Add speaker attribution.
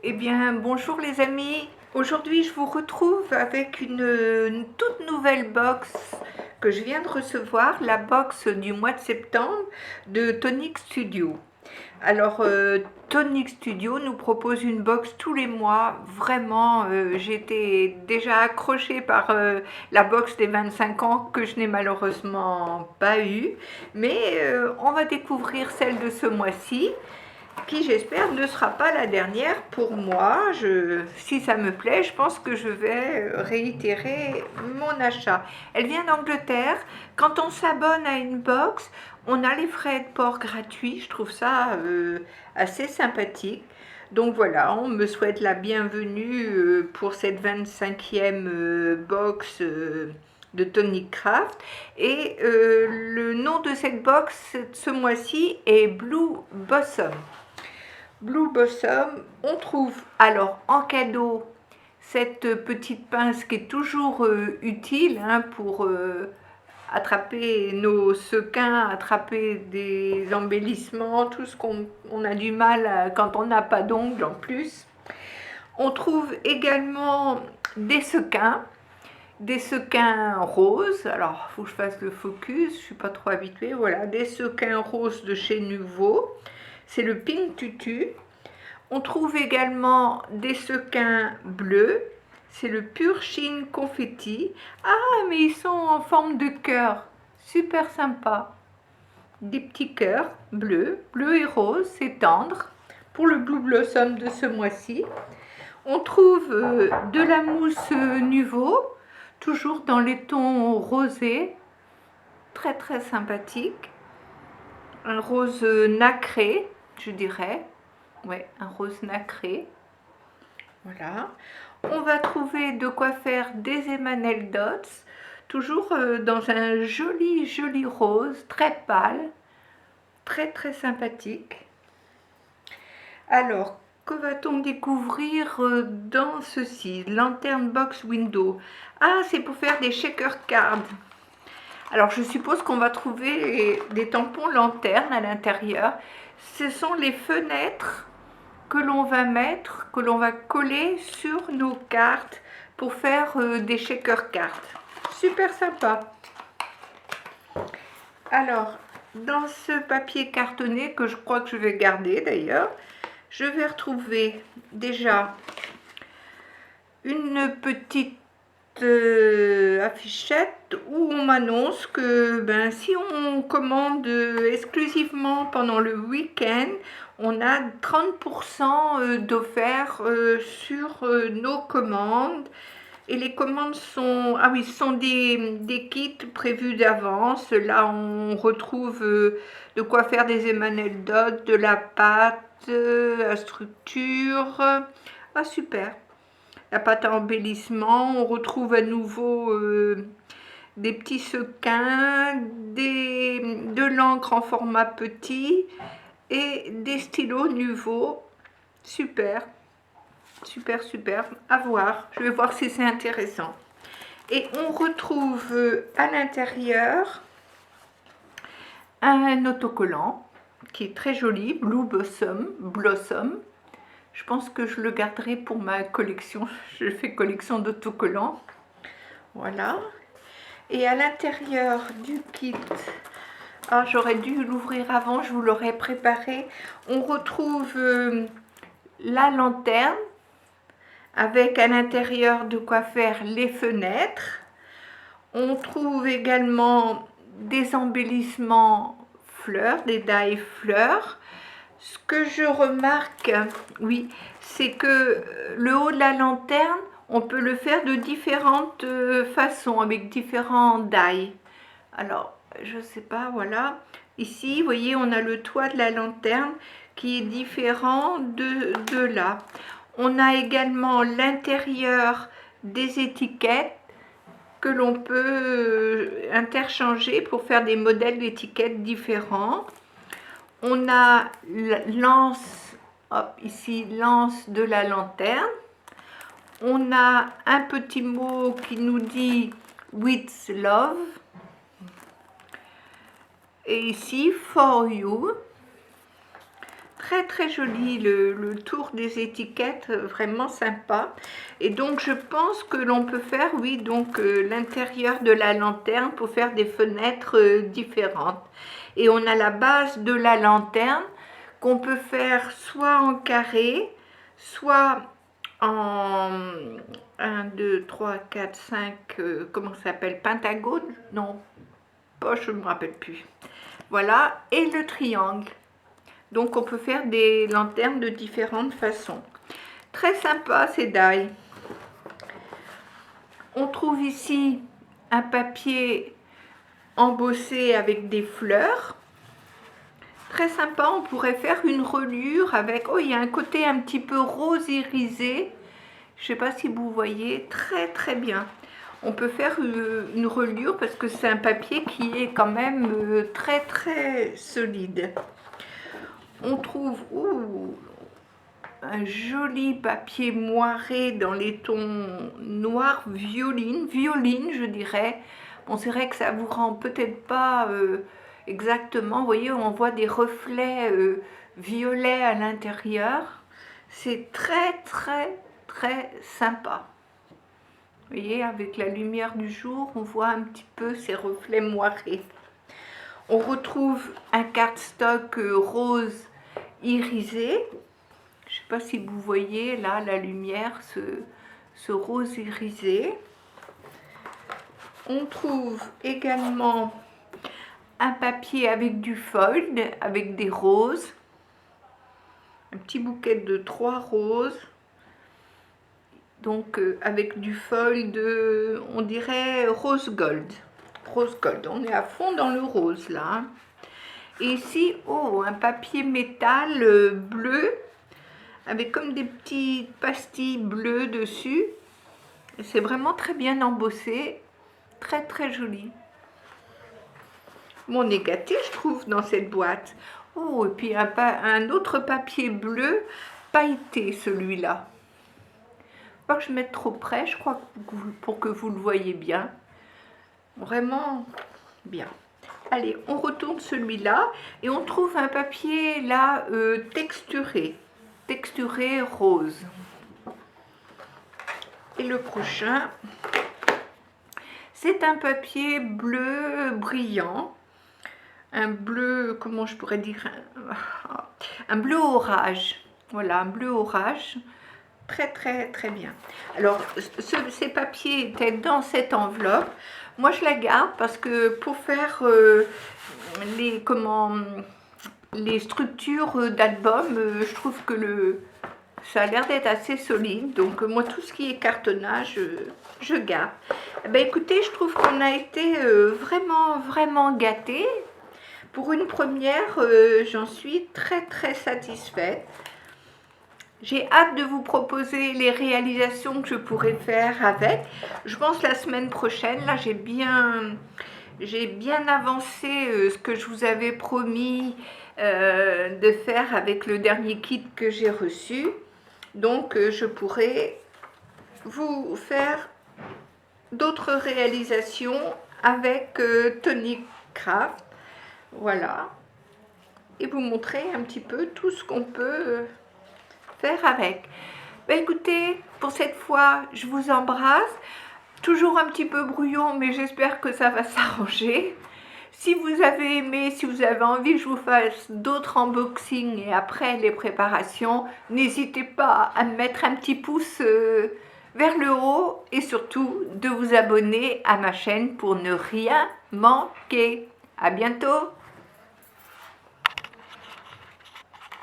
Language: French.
Speaker 1: Eh bien, bonjour les amis. Aujourd'hui, je vous retrouve avec une toute nouvelle box que je viens de recevoir, la box du mois de septembre de Tonic Studio. Alors, Tonic Studio nous propose une box tous les mois. Vraiment, j'étais déjà accrochée par la box des 25 ans que je n'ai malheureusement pas eue. Mais on va découvrir celle de ce mois-ci qui j'espère ne sera pas la dernière pour moi. Si ça me plaît, je pense que je vais réitérer mon achat. Elle vient d'Angleterre. Quand on s'abonne à une box, on a les frais de port gratuits. Je trouve ça assez sympathique. Donc voilà, on me souhaite la bienvenue pour cette 25e box de Tonic Craft. Et le nom de cette box ce mois-ci est Blue Blossom. Blue Blossom, on trouve alors en cadeau cette petite pince qui est toujours utile pour attraper nos sequins, attraper des embellissements, tout ce qu'on a du mal quand on n'a pas d'ongles en plus. On trouve également des sequins roses. Alors, il faut que je fasse le focus, je ne suis pas trop habituée. Voilà, des sequins roses de chez Nuvo. C'est le Pink Tutu. On trouve également des sequins bleus. C'est le Pure Sheen Confetti. Ah, mais ils sont en forme de cœur. Super sympa. Des petits cœurs bleus et roses, c'est tendre. Pour le Blue Blossom de ce mois-ci. On trouve de la mousse Nuvo, toujours dans les tons rosés. Très très sympathique. Un rose nacré, je dirais. Ouais, un rose nacré. Voilà. On va trouver de quoi faire des Emanel Dots, toujours dans un joli rose, très pâle, très très sympathique. Alors, que va-t-on découvrir dans ceci? Lanterne Box Window. Ah, c'est pour faire des shaker cards. Alors, je suppose qu'on va trouver des tampons lanternes à l'intérieur. Ce sont les fenêtres que l'on va mettre, que l'on va coller sur nos cartes pour faire des shaker cards. Super sympa. Alors, dans ce papier cartonné que je crois que je vais garder d'ailleurs, je vais retrouver déjà une petite affichette où on m'annonce que si on commande exclusivement pendant le week-end, on a 30% d'offert sur nos commandes. Et les commandes sont, ah oui, ce sont des kits prévus d'avance. Là, on retrouve de quoi faire des Emanel Dots, de la pâte à structure. Ah, super. La pâte à embellissement, on retrouve à nouveau des petits sequins, de l'encre en format petit et des stylos Nuvo. Super, super, à voir. Je vais voir si c'est intéressant. Et on retrouve à l'intérieur un autocollant qui est très joli, Blue Blossom. Je pense que je le garderai pour ma collection. Je fais collection d'autocollants. Voilà. Et à l'intérieur du kit, ah, j'aurais dû l'ouvrir avant, je vous l'aurais préparé. On retrouve la lanterne avec à l'intérieur de quoi faire les fenêtres. On trouve également des embellissements fleurs, des die fleurs. Ce que je remarque, oui, c'est que le haut de la lanterne, on peut le faire de différentes façons, avec différents die. Alors, je sais pas, voilà. Ici, vous voyez, on a le toit de la lanterne qui est différent de là. On a également l'intérieur des étiquettes que l'on peut interchanger pour faire des modèles d'étiquettes différents. On a l'anse, ici l'anse de la lanterne. On a un petit mot qui nous dit with love. Et ici for you. Très très joli, le tour des étiquettes, vraiment sympa. Et donc je pense que l'on peut faire, oui, donc l'intérieur de la lanterne pour faire des fenêtres différentes. Et on a la base de la lanterne qu'on peut faire soit en carré, soit en 1, 2, 3, 4, 5, comment ça s'appelle, pentagone? Non, pas, je ne me rappelle plus. Voilà, et le triangle. Donc on peut faire des lanternes de différentes façons. Très sympa ces die. On trouve ici un papier embossé avec des fleurs. Très sympa, on pourrait faire une reliure avec... Oh, il y a un côté un petit peu rose irisé. Je ne sais pas si vous voyez, très très bien. On peut faire une reliure parce que c'est un papier qui est quand même très très solide. On trouve un joli papier moiré dans les tons noir violine je dirais. Bon, c'est vrai que ça vous rend peut-être pas exactement, vous voyez, on voit des reflets violets à l'intérieur. C'est très très très sympa. Vous voyez, avec la lumière du jour, on voit un petit peu ces reflets moirés. On retrouve un cardstock rose irisé. Je ne sais pas si vous voyez là la lumière, ce rose irisé. On trouve également un papier avec du fold, avec des roses. Un petit bouquet de 3 roses. Donc avec du fold, on dirait rose gold. Rose gold, on est à fond dans le rose là. Et ici, oh, un papier métal bleu, avec comme des petites pastilles bleues dessus. C'est vraiment très bien embossé, très très joli. Mon négatif, je trouve, dans cette boîte. Oh, et puis un autre papier bleu, pailleté celui-là. Pas que je mette trop près, je crois, pour que vous le voyez bien. Vraiment bien. Allez, on retourne celui-là et on trouve un papier là texturé rose. Et le prochain, c'est un papier bleu brillant, un bleu, comment je pourrais dire, un bleu orage. Voilà, un bleu orage. Très très très bien. Alors ces papiers étaient dans cette enveloppe. Moi je la garde parce que pour faire les structures d'album, je trouve que ça a l'air d'être assez solide. Donc moi tout ce qui est cartonnage, je garde. Eh ben, écoutez, je trouve qu'on a été vraiment vraiment gâtés. Pour une première, j'en suis très très satisfaite. J'ai hâte de vous proposer les réalisations que je pourrais faire avec. Je pense la semaine prochaine. Là, j'ai bien avancé ce que je vous avais promis de faire avec le dernier kit que j'ai reçu. Donc, je pourrais vous faire d'autres réalisations avec Tonic Craft. Voilà. Et vous montrer un petit peu tout ce qu'on peut faire avec. Ben écoutez, pour cette fois, je vous embrasse. Toujours un petit peu brouillon, mais j'espère que ça va s'arranger. Si vous avez aimé, si vous avez envie que je vous fasse d'autres unboxings et après les préparations, n'hésitez pas à me mettre un petit pouce vers le haut et surtout de vous abonner à ma chaîne pour ne rien manquer. À bientôt!